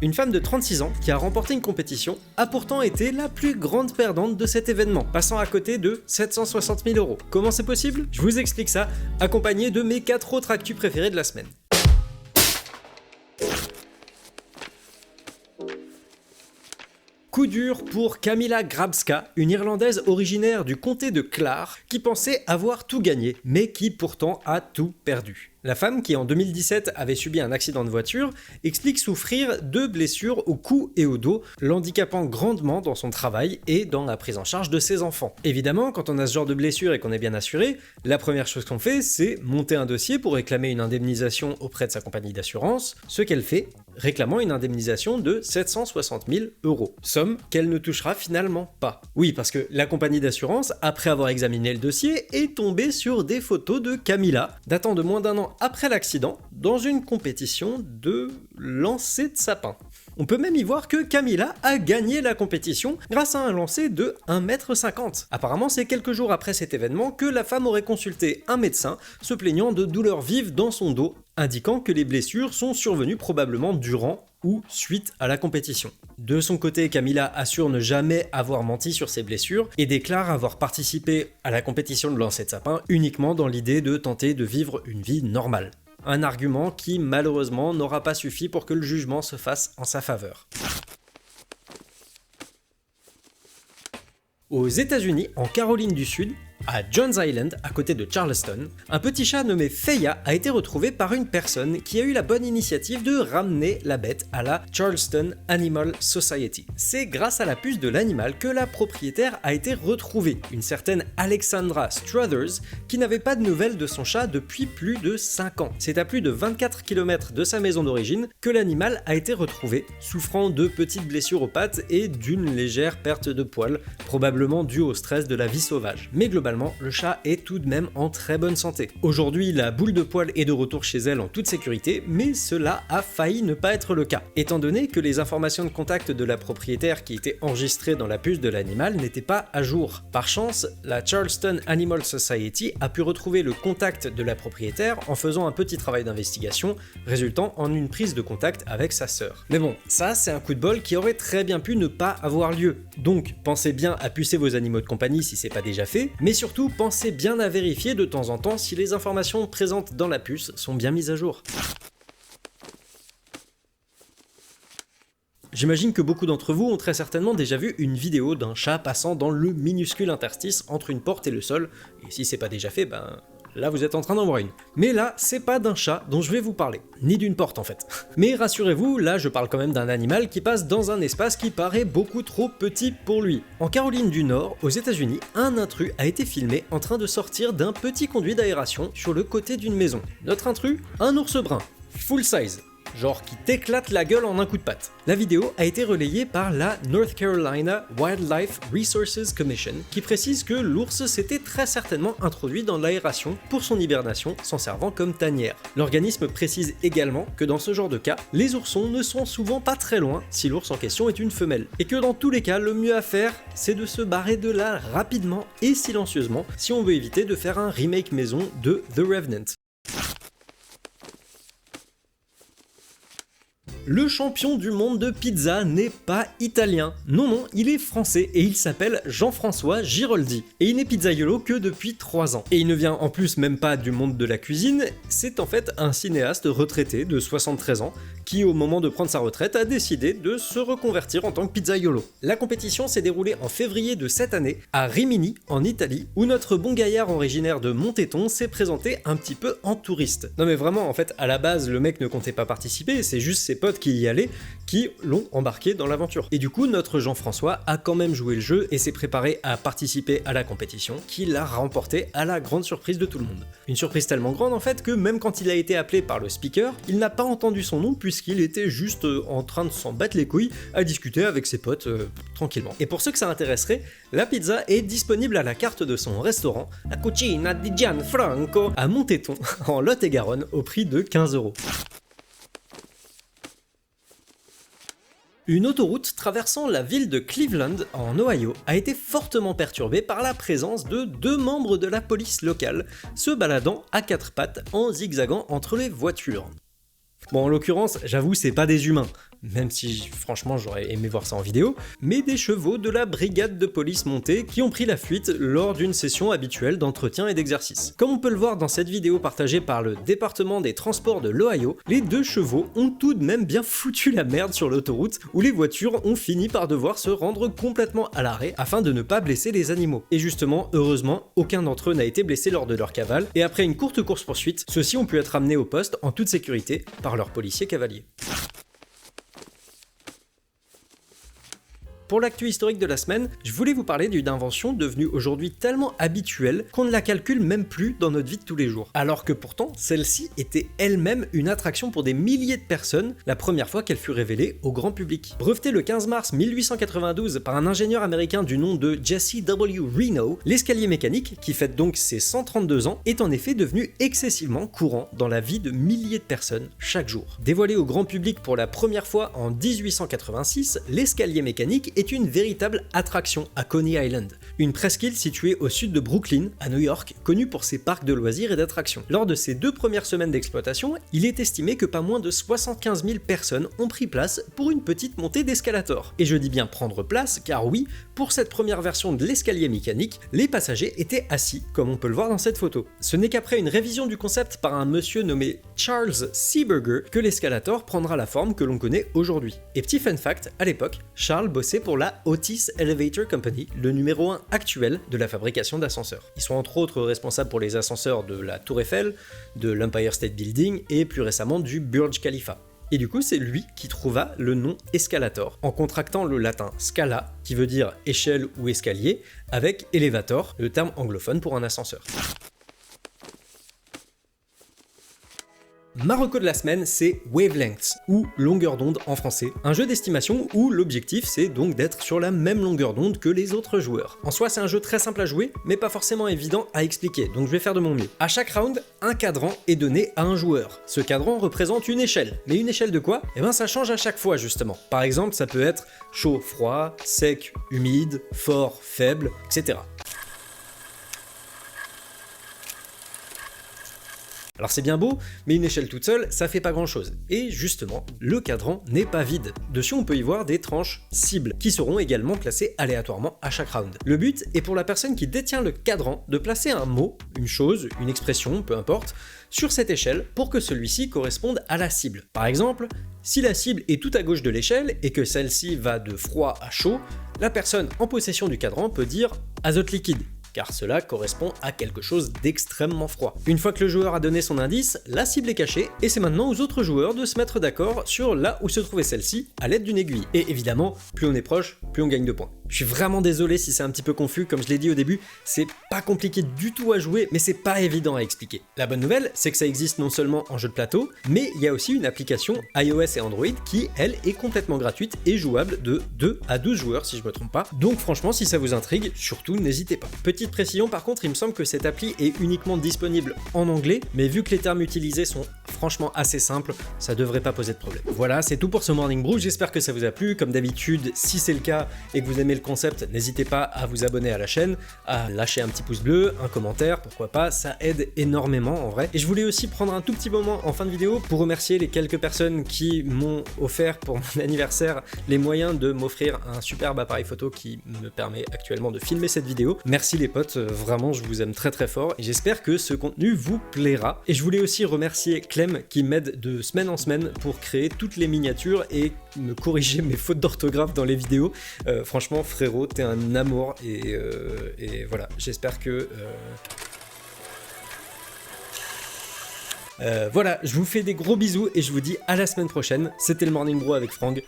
Une femme de 36 ans qui a remporté une compétition a pourtant été la plus grande perdante de cet événement, passant à côté de 760 000 €. Comment c'est possible? Je vous explique ça, accompagné de mes 4 autres actus préférés de la semaine. Coup dur pour Kamila Grabska, une Irlandaise originaire du comté de Clare, qui pensait avoir tout gagné, mais qui pourtant a tout perdu. La femme, qui en 2017 avait subi un accident de voiture, explique souffrir de blessures au cou et au dos, l'handicapant grandement dans son travail et dans la prise en charge de ses enfants. Évidemment, quand on a ce genre de blessure et qu'on est bien assuré, la première chose qu'on fait, c'est monter un dossier pour réclamer une indemnisation auprès de sa compagnie d'assurance, ce qu'elle fait, réclamant une indemnisation de 760 000 €. Somme qu'elle ne touchera finalement pas. Oui, parce que la compagnie d'assurance, après avoir examiné le dossier, est tombée sur des photos de Kamila, datant de moins d'1 an après l'accident, dans une compétition de lancer de sapin. On peut même y voir que Kamila a gagné la compétition grâce à un lancer de 1,50 m. Apparemment, c'est quelques jours après cet événement que la femme aurait consulté un médecin se plaignant de douleurs vives dans son dos, indiquant que les blessures sont survenues probablement durant ou suite à la compétition. De son côté, Kamila assure ne jamais avoir menti sur ses blessures et déclare avoir participé à la compétition de lancer de sapin uniquement dans l'idée de tenter de vivre une vie normale. Un argument qui malheureusement n'aura pas suffi pour que le jugement se fasse en sa faveur. Aux États-Unis, en Caroline du Sud, à Johns Island, à côté de Charleston, un petit chat nommé Feya a été retrouvé par une personne qui a eu la bonne initiative de ramener la bête à la Charleston Animal Society. C'est grâce à la puce de l'animal que la propriétaire a été retrouvée, une certaine Alexandra Struthers, qui n'avait pas de nouvelles de son chat depuis plus de 5 ans. C'est à plus de 24 km de sa maison d'origine que l'animal a été retrouvé, souffrant de petites blessures aux pattes et d'une légère perte de poils, probablement due au stress de la vie sauvage. Mais globalement, le chat est tout de même en très bonne santé. Aujourd'hui, la boule de poil est de retour chez elle en toute sécurité, mais cela a failli ne pas être le cas, étant donné que les informations de contact de la propriétaire qui étaient enregistrées dans la puce de l'animal n'étaient pas à jour. Par chance, la Charleston Animal Society a pu retrouver le contact de la propriétaire en faisant un petit travail d'investigation, résultant en une prise de contact avec sa sœur. Mais bon, ça c'est un coup de bol qui aurait très bien pu ne pas avoir lieu. Donc, pensez bien à pucer vos animaux de compagnie si c'est pas déjà fait, mais surtout pensez bien à vérifier de temps en temps si les informations présentes dans la puce sont bien mises à jour. J'imagine que beaucoup d'entre vous ont très certainement déjà vu une vidéo d'un chat passant dans le minuscule interstice entre une porte et le sol, et si c'est pas déjà fait, là vous êtes en train d'en voir une. Mais là, c'est pas d'un chat dont je vais vous parler, ni d'une porte en fait. Mais rassurez-vous, là je parle quand même d'un animal qui passe dans un espace qui paraît beaucoup trop petit pour lui. En Caroline du Nord, aux États-Unis, un intrus a été filmé en train de sortir d'un petit conduit d'aération sur le côté d'une maison. Notre intrus, un ours brun, full size. Genre qui t'éclate la gueule en un coup de patte. La vidéo a été relayée par la North Carolina Wildlife Resources Commission qui précise que l'ours s'était très certainement introduit dans l'aération pour son hibernation, s'en servant comme tanière. L'organisme précise également que dans ce genre de cas, les oursons ne sont souvent pas très loin si l'ours en question est une femelle, et que dans tous les cas, le mieux à faire, c'est de se barrer de là rapidement et silencieusement si on veut éviter de faire un remake maison de The Revenant. Le champion du monde de pizza n'est pas italien. Non, il est français et il s'appelle Jean-François Giroldi. Et il n'est pizzaiolo que depuis 3 ans. Et il ne vient en plus même pas du monde de la cuisine, c'est en fait un cinéaste retraité de 73 ans qui, au moment de prendre sa retraite, a décidé de se reconvertir en tant que pizzaiolo. La compétition s'est déroulée en février de cette année à Rimini, en Italie, où notre bon gaillard originaire de Montéton s'est présenté un petit peu en touriste. Non mais vraiment, en fait, à la base, le mec ne comptait pas participer, c'est juste ses potes qui y allaient qui l'ont embarqué dans l'aventure. Et du coup, notre Jean-François a quand même joué le jeu et s'est préparé à participer à la compétition, qu'il a remporté à la grande surprise de tout le monde. Une surprise tellement grande en fait que même quand il a été appelé par le speaker, il n'a pas entendu son nom puisqu'il était juste en train de s'en battre les couilles à discuter avec ses potes tranquillement. Et pour ceux que ça intéresserait, la pizza est disponible à la carte de son restaurant, la Cucina di Gianfranco, à Montéton, en Lot-et-Garonne, au prix de 15 €. Une autoroute traversant la ville de Cleveland, en Ohio, a été fortement perturbée par la présence de 2 membres de la police locale, se baladant à 4 pattes en zigzagant entre les voitures. Bon, en l'occurrence, j'avoue, c'est pas des humains, même si franchement j'aurais aimé voir ça en vidéo, mais des chevaux de la brigade de police montée qui ont pris la fuite lors d'une session habituelle d'entretien et d'exercice. Comme on peut le voir dans cette vidéo partagée par le département des transports de l'Ohio, les deux chevaux ont tout de même bien foutu la merde sur l'autoroute où les voitures ont fini par devoir se rendre complètement à l'arrêt afin de ne pas blesser les animaux. Et justement, heureusement, aucun d'entre eux n'a été blessé lors de leur cavale, et après une courte course-poursuite, ceux-ci ont pu être amenés au poste en toute sécurité par leurs policiers cavaliers. Pour l'actu historique de la semaine, je voulais vous parler d'une invention devenue aujourd'hui tellement habituelle qu'on ne la calcule même plus dans notre vie de tous les jours. Alors que pourtant, celle-ci était elle-même une attraction pour des milliers de personnes la première fois qu'elle fut révélée au grand public. Brevetée le 15 mars 1892 par un ingénieur américain du nom de Jesse W. Reno, l'escalier mécanique, qui fête donc ses 132 ans, est en effet devenu excessivement courant dans la vie de milliers de personnes chaque jour. Dévoilé au grand public pour la première fois en 1886, l'escalier mécanique est une véritable attraction à Coney Island, une presqu'île située au sud de Brooklyn, à New York, connue pour ses parcs de loisirs et d'attractions. Lors de ses 2 premières semaines d'exploitation, il est estimé que pas moins de 75 000 personnes ont pris place pour une petite montée d'escalator. Et je dis bien prendre place, car oui, pour cette première version de l'escalier mécanique, les passagers étaient assis, comme on peut le voir dans cette photo. Ce n'est qu'après une révision du concept par un monsieur nommé Charles Seeberger que l'escalator prendra la forme que l'on connaît aujourd'hui. Et petit fun fact, à l'époque, Charles bossait pour la Otis Elevator Company, le numéro 1 actuel de la fabrication d'ascenseurs. Ils sont entre autres responsables pour les ascenseurs de la Tour Eiffel, de l'Empire State Building et plus récemment du Burj Khalifa. Et du coup, c'est lui qui trouva le nom escalator, en contractant le latin scala, qui veut dire échelle ou escalier, avec elevator, le terme anglophone pour un ascenseur. Ma reco de la semaine, c'est Wavelengths, ou longueur d'onde en français, un jeu d'estimation où l'objectif c'est donc d'être sur la même longueur d'onde que les autres joueurs. En soi, c'est un jeu très simple à jouer, mais pas forcément évident à expliquer, donc je vais faire de mon mieux. À chaque round, un cadran est donné à un joueur. Ce cadran représente une échelle, mais une échelle de quoi? Eh ben ça change à chaque fois justement. Par exemple, ça peut être chaud, froid, sec, humide, fort, faible, etc. Alors c'est bien beau, mais une échelle toute seule, ça fait pas grand chose. Et justement, le cadran n'est pas vide. Dessus on peut y voir des tranches cibles, qui seront également placées aléatoirement à chaque round. Le but est pour la personne qui détient le cadran de placer un mot, une chose, une expression, peu importe, sur cette échelle pour que celui-ci corresponde à la cible. Par exemple, si la cible est tout à gauche de l'échelle et que celle-ci va de froid à chaud, la personne en possession du cadran peut dire azote liquide, car cela correspond à quelque chose d'extrêmement froid. Une fois que le joueur a donné son indice, la cible est cachée, et c'est maintenant aux autres joueurs de se mettre d'accord sur là où se trouvait celle-ci à l'aide d'une aiguille. Et évidemment, plus on est proche, plus on gagne de points. Je suis vraiment désolé si c'est un petit peu confus, comme je l'ai dit au début, c'est pas compliqué du tout à jouer, mais c'est pas évident à expliquer. La bonne nouvelle, c'est que ça existe non seulement en jeu de plateau, mais il y a aussi une application iOS et Android qui, elle, est complètement gratuite et jouable de 2 à 12 joueurs si je me trompe pas. Donc franchement, si ça vous intrigue, surtout n'hésitez pas. Petite précision par contre, il me semble que cette appli est uniquement disponible en anglais, mais vu que les termes utilisés sont franchement assez simples, ça devrait pas poser de problème. Voilà, c'est tout pour ce Morning Brew, j'espère que ça vous a plu. Comme d'habitude, si c'est le cas et que vous aimez le concept, n'hésitez pas à vous abonner à la chaîne, à lâcher un petit pouce bleu, un commentaire, pourquoi pas, ça aide énormément en vrai. Et je voulais aussi prendre un tout petit moment en fin de vidéo pour remercier les quelques personnes qui m'ont offert pour mon anniversaire les moyens de m'offrir un superbe appareil photo qui me permet actuellement de filmer cette vidéo. Merci les potes, vraiment je vous aime très très fort et j'espère que ce contenu vous plaira. Et je voulais aussi remercier Clem qui m'aide de semaine en semaine pour créer toutes les miniatures et me corriger mes fautes d'orthographe dans les vidéos. Franchement frérot, t'es un amour et voilà, j'espère que... voilà, je vous fais des gros bisous et je vous dis à la semaine prochaine. C'était le Morning Brew avec Franck.